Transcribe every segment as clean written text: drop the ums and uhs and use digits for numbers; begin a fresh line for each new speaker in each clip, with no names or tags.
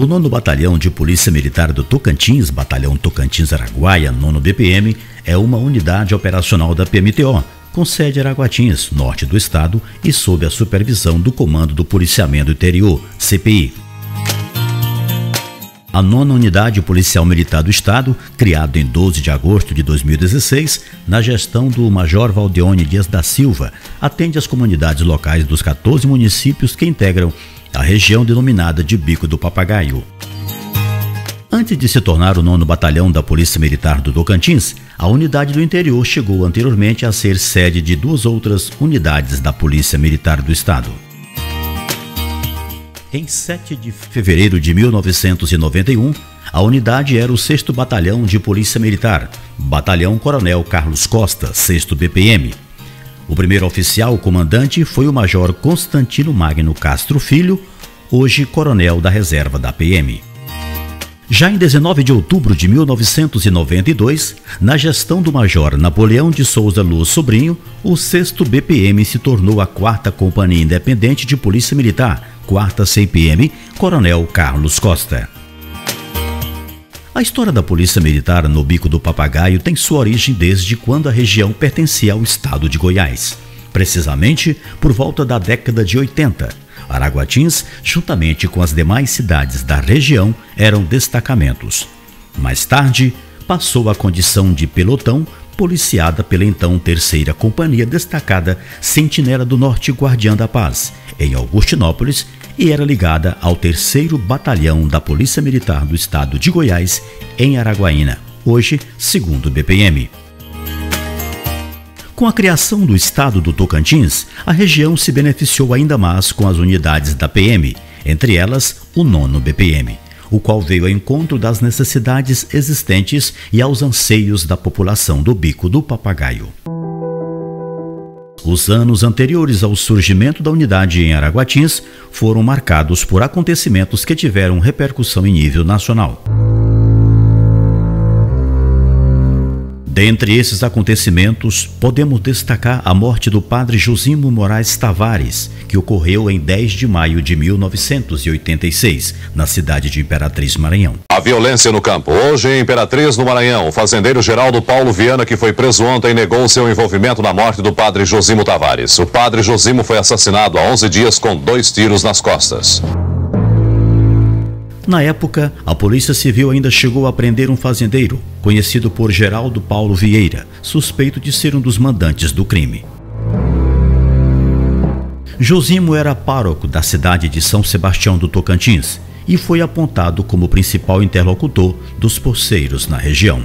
O 9º Batalhão de Polícia Militar do Tocantins, Batalhão Tocantins Araguaia, 9º BPM, é uma unidade operacional da PMTO, com sede em Araguatins, norte do estado, e sob a supervisão do Comando do Policiamento Interior, CPI. A 9ª Unidade Policial Militar do Estado, criada em 12 de agosto de 2016, na gestão do Major Valdeone Dias da Silva, atende as comunidades locais dos 14 municípios que integram a região denominada de Bico do Papagaio. Antes de se tornar o 9º Batalhão da Polícia Militar do Tocantins, a unidade do interior chegou anteriormente a ser sede de 2 outras unidades da Polícia Militar do Estado. Em 7 de fevereiro de 1991, a unidade era o 6º Batalhão de Polícia Militar, Batalhão Coronel Carlos Costa, 6º BPM. O primeiro oficial comandante foi o Major Constantino Magno Castro Filho, hoje coronel da reserva da PM. Já em 19 de outubro de 1992, na gestão do Major Napoleão de Souza Luz Sobrinho, o 6º BPM se tornou a 4ª Companhia Independente de Polícia Militar, 4ª CPM, Coronel Carlos Costa. A história da Polícia Militar no Bico do Papagaio tem sua origem desde quando a região pertencia ao estado de Goiás. Precisamente por volta da década de 80, Araguatins, juntamente com as demais cidades da região, eram destacamentos. Mais tarde, passou à condição de pelotão, policiada pela então 3ª Companhia Destacada Sentinela do Norte Guardiã da Paz, em Augustinópolis, e era ligada ao 3º Batalhão da Polícia Militar do Estado de Goiás, em Araguaína, hoje 2º BPM. Com a criação do estado do Tocantins, a região se beneficiou ainda mais com as unidades da PM, entre elas o 9º BPM, o qual veio ao encontro das necessidades existentes e aos anseios da população do Bico do Papagaio. Os anos anteriores ao surgimento da unidade em Araguatins foram marcados por acontecimentos que tiveram repercussão em nível nacional. Dentre esses acontecimentos, podemos destacar a morte do padre Josimo Moraes Tavares, que ocorreu em 10 de maio de 1986, na cidade de Imperatriz, Maranhão.
A violência no campo. Hoje em Imperatriz, no Maranhão, o fazendeiro Geraldo Paulo Viana, que foi preso ontem, negou seu envolvimento na morte do padre Josimo Tavares. O padre Josimo foi assassinado há 11 dias com 2 tiros nas costas.
Na época, a Polícia Civil ainda chegou a prender um fazendeiro, conhecido por Geraldo Paulo Vieira, suspeito de ser um dos mandantes do crime. Josimo era pároco da cidade de São Sebastião do Tocantins e foi apontado como principal interlocutor dos poceiros na região.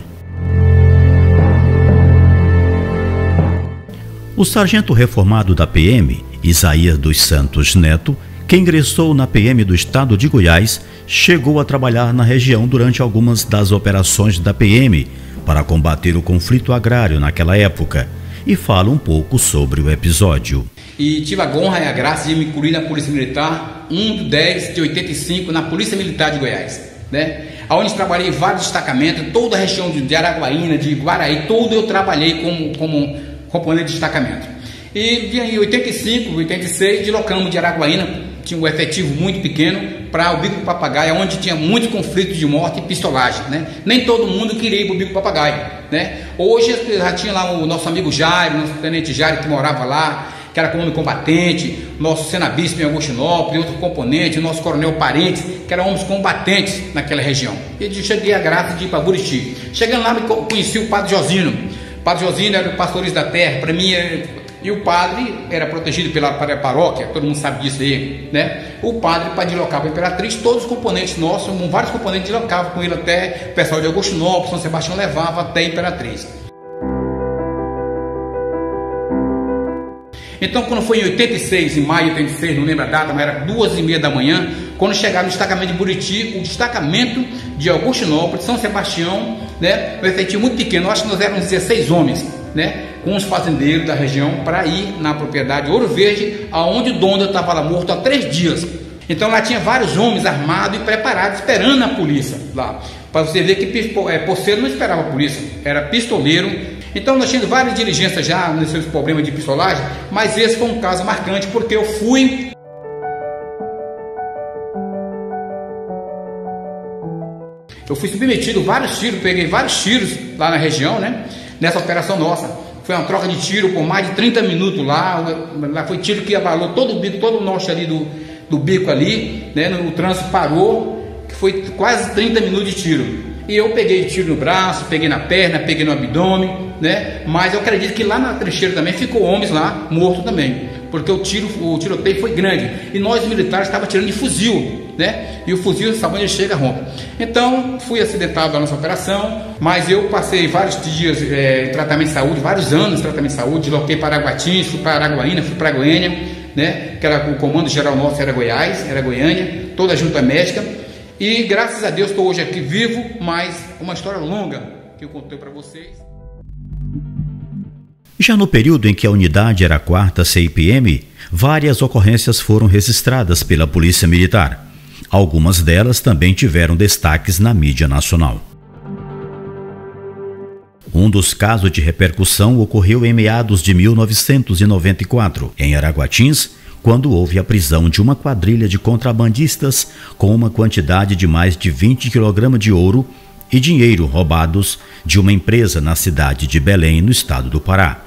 O sargento reformado da PM, Isaías dos Santos Neto, que ingressou na PM do estado de Goiás, chegou a trabalhar na região durante algumas das operações da PM para combater o conflito agrário naquela época e fala um pouco sobre o episódio.
E tive a honra e a graça de me incluir na Polícia Militar 1 de 10 de 85 na Polícia Militar de Goiás, né? Onde trabalhei em vários destacamentos, toda a região de Araguaína, de Guaraí, todo eu trabalhei como componente de destacamento. E em 85, 86, deslocamos de Araguaína, tinha um efetivo muito pequeno, para o Bico do Papagaio, onde tinha muitos conflitos de morte e pistolagem, né? Nem todo mundo queria ir para o Bico do Papagaio, né? Hoje já tinha lá o nosso amigo Jairo, nosso tenente Jairo, que morava lá, que era comando combatente, nosso Senabispo em Augustinópolis, outro componente, nosso coronel Parentes, que eram homens combatentes naquela região. E cheguei a graça de ir para Buriti. Chegando lá, conheci o padre Josino. O padre Josino era o pastorista da terra, para mim e o padre era protegido pela paróquia, todo mundo sabe disso aí, né? O padre, para deslocar para a Imperatriz, todos os componentes nossos, vários componentes deslocavam com ele até o pessoal de Augustinópolis, São Sebastião levava até a Imperatriz. Então, quando foi em 86, em maio de 86, não lembro a data, mas era 2h30 da manhã, quando chegaram no destacamento de Buriti, o destacamento de Augustinópolis, São Sebastião, né? Um efetivo muito pequeno, acho que nós éramos 16 homens, né? Com os fazendeiros da região para ir na propriedade Ouro Verde, aonde o dono estava lá morto há 3 dias. Então lá tinha vários homens armados e preparados, esperando a polícia lá. Para você ver que poceiro não esperava a polícia, era pistoleiro. Então nós tínhamos várias diligências já nesses problemas de pistolagem, mas esse foi um caso marcante porque eu fui Eu fui submetido a vários tiros, peguei vários tiros lá na região, né? Nessa operação nossa. Foi uma troca de tiro por mais de 30 minutos lá. Lá foi tiro que abalou todo o bico, todo o norte ali do bico ali, né? O trânsito parou, que foi quase 30 minutos de tiro. E eu peguei tiro no braço, peguei na perna, peguei no abdômen, né? Mas eu acredito que lá na trincheira também ficou homens lá, mortos também. Porque o tiroteio foi grande. E nós militares estávamos tirando de fuzil, né? E o fuzil, sabe onde ele chega, rompe. Então, fui acidentado na nossa operação, mas eu passei vários dias em tratamento de saúde, vários anos em tratamento de saúde, desloquei para Araguatins, fui para Araguaína, fui para Goiânia, né? Que era o comando geral nosso, era Goiás, era Goiânia, toda a junta médica. E graças a Deus estou hoje aqui vivo, mas uma história longa que eu contei para vocês.
Já no período em que a unidade era a 4ª CIPM, várias ocorrências foram registradas pela Polícia Militar. Algumas delas também tiveram destaques na mídia nacional. Um dos casos de repercussão ocorreu em meados de 1994, em Araguatins, quando houve a prisão de uma quadrilha de contrabandistas com uma quantidade de mais de 20 kg de ouro e dinheiro roubados de uma empresa na cidade de Belém, no estado do Pará.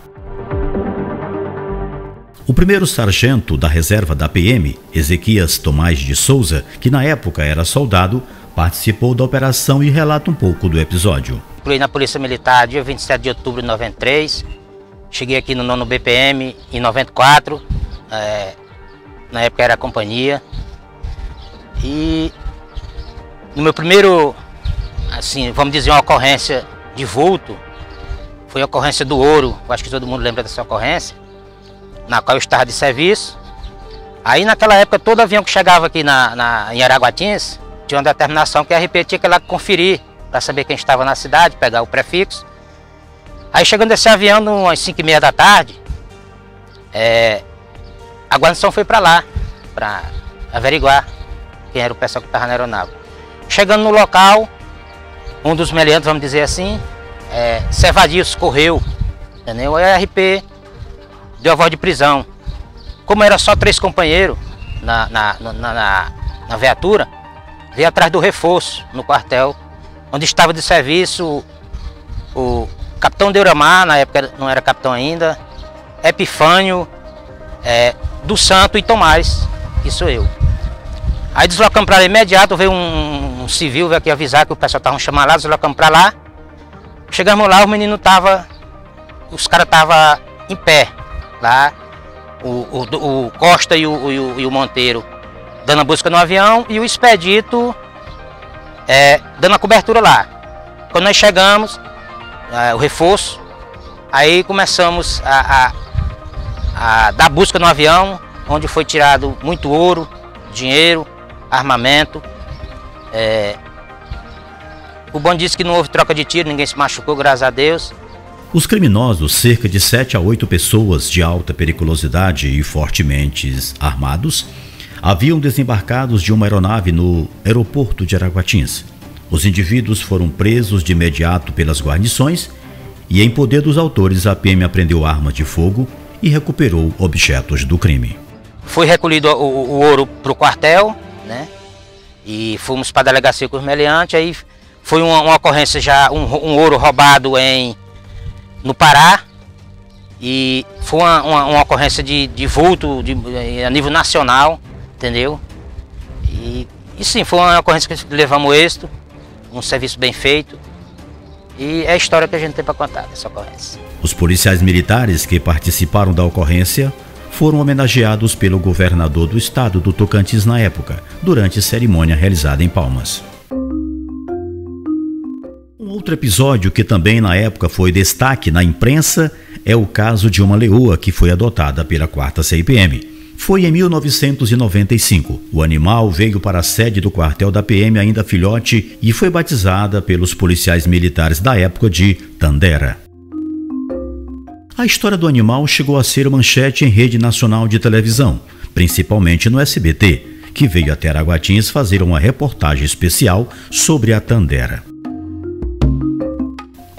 O primeiro sargento da reserva da PM, Ezequias Tomás de Souza, que na época era soldado, participou da operação e relata um pouco do episódio.
Fui na Polícia Militar dia 27 de outubro de 93, cheguei aqui no 9º BPM em 94, na época era a companhia, e no meu primeiro, assim, vamos dizer, uma ocorrência de vulto, foi a ocorrência do ouro. Eu acho que todo mundo lembra dessa ocorrência, na qual eu estava de serviço. Aí naquela época todo avião que chegava aqui em Araguatins tinha uma determinação que a RP tinha que ir lá conferir para saber quem estava na cidade, pegar o prefixo. Aí chegando esse avião às 5h30 da tarde, a guarnição foi para lá para averiguar quem era o pessoal que estava na aeronave. Chegando no local, um dos meliantes, vamos dizer assim, Cevadios correu, entendeu? Aí a RP deu a voz de prisão. Como era só 3 companheiros na viatura, veio atrás do reforço no quartel, onde estava de serviço o capitão Deuramar, na época não era capitão ainda, Epifânio, do Santo e Tomás, que sou eu. Aí deslocamos para lá imediato, veio um civil, veio aqui avisar que o pessoal estava chamando lá, deslocamos para lá. Chegamos lá, os caras estavam em pé, lá, o Costa e o Monteiro dando a busca no avião e o Expedito dando a cobertura lá. Quando nós chegamos, o reforço, aí começamos a dar busca no avião, onde foi tirado muito ouro, dinheiro, armamento. O bom disse que não houve troca de tiro, ninguém se machucou, graças a Deus.
Os criminosos, cerca de 7 a 8 pessoas de alta periculosidade e fortemente armados, haviam desembarcados de uma aeronave no aeroporto de Araguatins. Os indivíduos foram presos de imediato pelas guarnições e, em poder dos autores, a PM apreendeu armas de fogo e recuperou objetos do crime.
Foi recolhido o ouro para o quartel, né? E fomos para a delegacia com os meliantes. Aí foi uma ocorrência já, um ouro roubado no Pará, e foi uma ocorrência de vulto a nível nacional, entendeu? E sim, foi uma ocorrência que levamos êxito, um serviço bem feito, e é a história que a gente tem para contar dessa ocorrência.
Os policiais militares que participaram da ocorrência foram homenageados pelo governador do estado do Tocantins na época, durante cerimônia realizada em Palmas. Outro episódio que também na época foi destaque na imprensa é o caso de uma leoa que foi adotada pela 4ª CIPM. Foi em 1995. O animal veio para a sede do quartel da PM ainda filhote e foi batizada pelos policiais militares da época de Tandera. A história do animal chegou a ser manchete em rede nacional de televisão, principalmente no SBT, que veio até Araguatins fazer uma reportagem especial sobre a Tandera.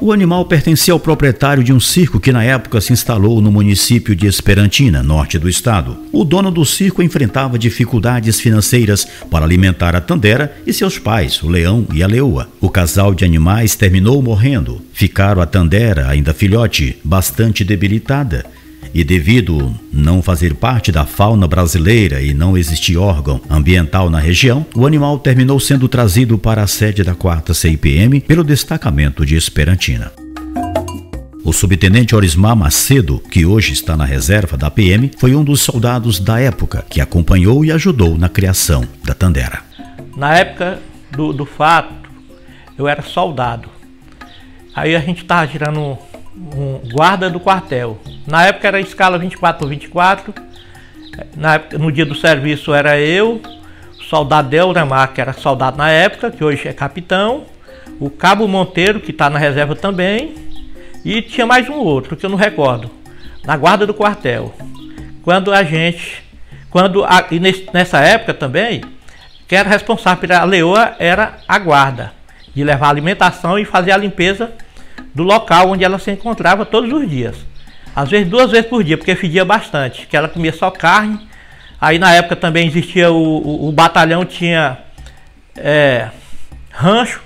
O animal pertencia ao proprietário de um circo que na época se instalou no município de Esperantina, norte do estado. O dono do circo enfrentava dificuldades financeiras para alimentar a Tandera e seus pais, o leão e a leoa. O casal de animais terminou morrendo. Ficaram a Tandera, ainda filhote, bastante debilitada. E devido não fazer parte da fauna brasileira e não existir órgão ambiental na região, o animal terminou sendo trazido para a sede da 4ª CIPM pelo destacamento de Esperantina. O subtenente Orismar Macedo, que hoje está na reserva da PM, foi um dos soldados da época que acompanhou e ajudou na criação da Tandera.
Na época do fato, eu era soldado. Aí a gente estava tirando um guarda do quartel. Na época era a escala 24/24. No dia do serviço era eu, o soldado Delramar, que era soldado na época, que hoje é capitão, o Cabo Monteiro, que está na reserva também, e tinha mais um outro, que eu não recordo, na guarda do quartel. Nessa época também, quem era responsável pela leoa era a guarda, de levar a alimentação e fazer a limpeza do local onde ela se encontrava todos os dias. Às vezes 2 vezes por dia, porque fedia bastante, que ela comia só carne. Aí na época também existia o batalhão, tinha rancho,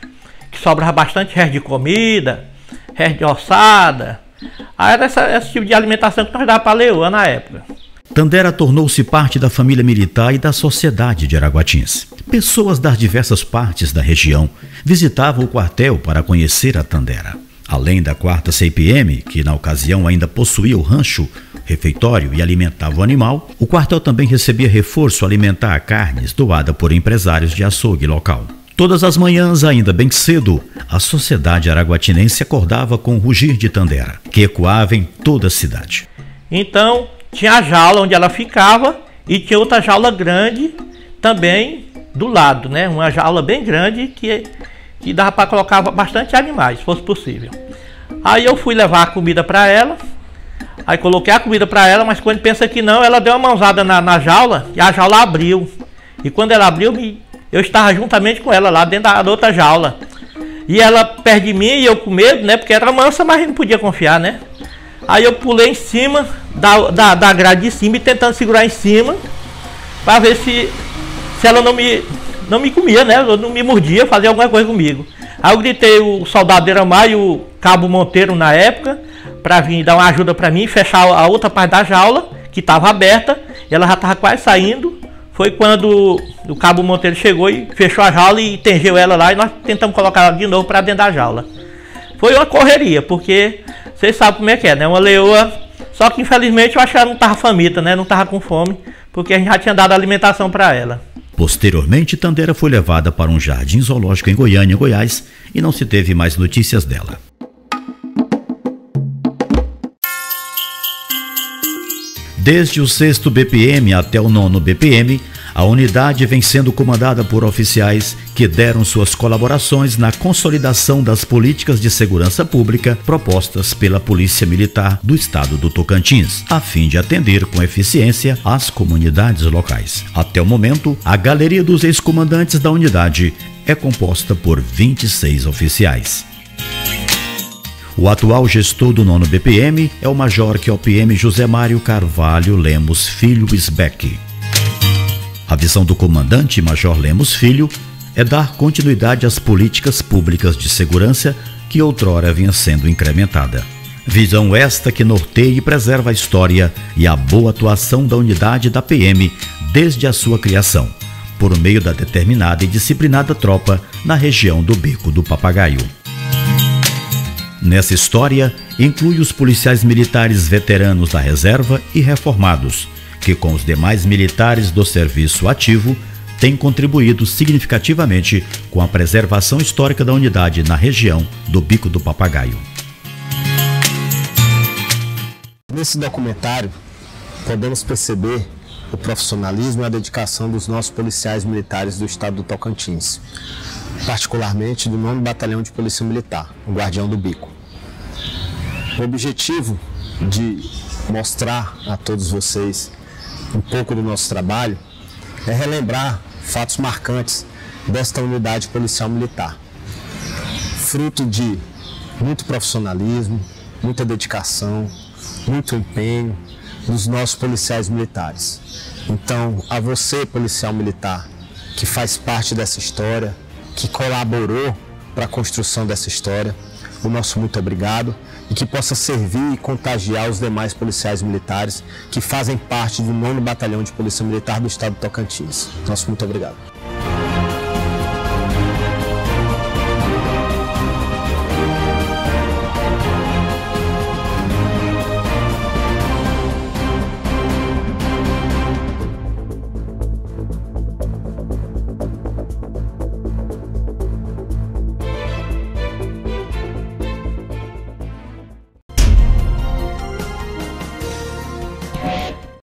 que sobrava bastante resto de comida, resto de ossada. Aí era esse tipo de alimentação que nós dávamos para a leoa na época.
Tandera tornou-se parte da família militar e da sociedade de Araguatins. Pessoas das diversas partes da região visitavam o quartel para conhecer a Tandera. Além da 4ª CIPM, que na ocasião ainda possuía o rancho, refeitório e alimentava o animal, o quartel também recebia reforço alimentar a carnes doada por empresários de açougue local. Todas as manhãs, ainda bem cedo, a sociedade araguatinense acordava com o rugir de Tandera, que ecoava em toda a cidade.
Então, tinha a jaula onde ela ficava e tinha outra jaula grande também do lado, né? Uma jaula bem grande que dava para colocar bastante animais, se fosse possível. Aí eu fui levar a comida para ela, aí coloquei a comida para ela, mas quando pensa que não, ela deu uma mãozada na jaula e a jaula abriu. E quando ela abriu, eu estava juntamente com ela lá dentro da outra jaula. E ela perto de mim e eu com medo, né? Porque era mansa, mas a gente não podia confiar, né? Aí eu pulei em cima da grade de cima e tentando segurar em cima para ver se ela não me comia, né? Não me mordia, fazia alguma coisa comigo. Aí eu gritei o soldado Delramar e o Cabo Monteiro na época para vir dar uma ajuda para mim, fechar a outra parte da jaula que estava aberta. E ela já estava quase saindo. Foi quando o Cabo Monteiro chegou e fechou a jaula e tengeu ela lá e nós tentamos colocar ela de novo para dentro da jaula. Foi uma correria, porque vocês sabem como é que é, né? Uma leoa, só que infelizmente eu acho que ela não estava faminta, né? Não estava com fome, porque a gente já tinha dado alimentação para ela.
Posteriormente, Tandera foi levada para um jardim zoológico em Goiânia, Goiás, e não se teve mais notícias dela. Desde o 6º BPM até o 9º BPM, a unidade vem sendo comandada por oficiais que deram suas colaborações na consolidação das políticas de segurança pública propostas pela Polícia Militar do Estado do Tocantins, a fim de atender com eficiência as comunidades locais. Até o momento, a galeria dos ex-comandantes da unidade é composta por 26 oficiais. O atual gestor do 9º BPM é o Major QOPM José Mário Carvalho Lemos Filho Sbeck. A visão do comandante Major Lemos Filho é dar continuidade às políticas públicas de segurança que outrora vinha sendo incrementada. Visão esta que norteia e preserva a história e a boa atuação da unidade da PM desde a sua criação, por meio da determinada e disciplinada tropa na região do Bico do Papagaio. Nessa história, inclui os policiais militares veteranos da reserva e reformados, que com os demais militares do serviço ativo, têm contribuído significativamente com a preservação histórica da unidade na região do Bico do Papagaio.
Nesse documentário, podemos perceber o profissionalismo e a dedicação dos nossos policiais militares do estado do Tocantins, particularmente do 9º Batalhão de Polícia Militar, o Guardião do Bico. O objetivo de mostrar a todos vocês um pouco do nosso trabalho é relembrar fatos marcantes desta unidade policial militar, fruto de muito profissionalismo, muita dedicação, muito empenho dos nossos policiais militares. Então, a você, policial militar, que faz parte dessa história, que colaborou para a construção dessa história, o nosso muito obrigado, e que possa servir e contagiar os demais policiais militares que fazem parte do 9º Batalhão de Polícia Militar do Estado do Tocantins. Nosso muito obrigado.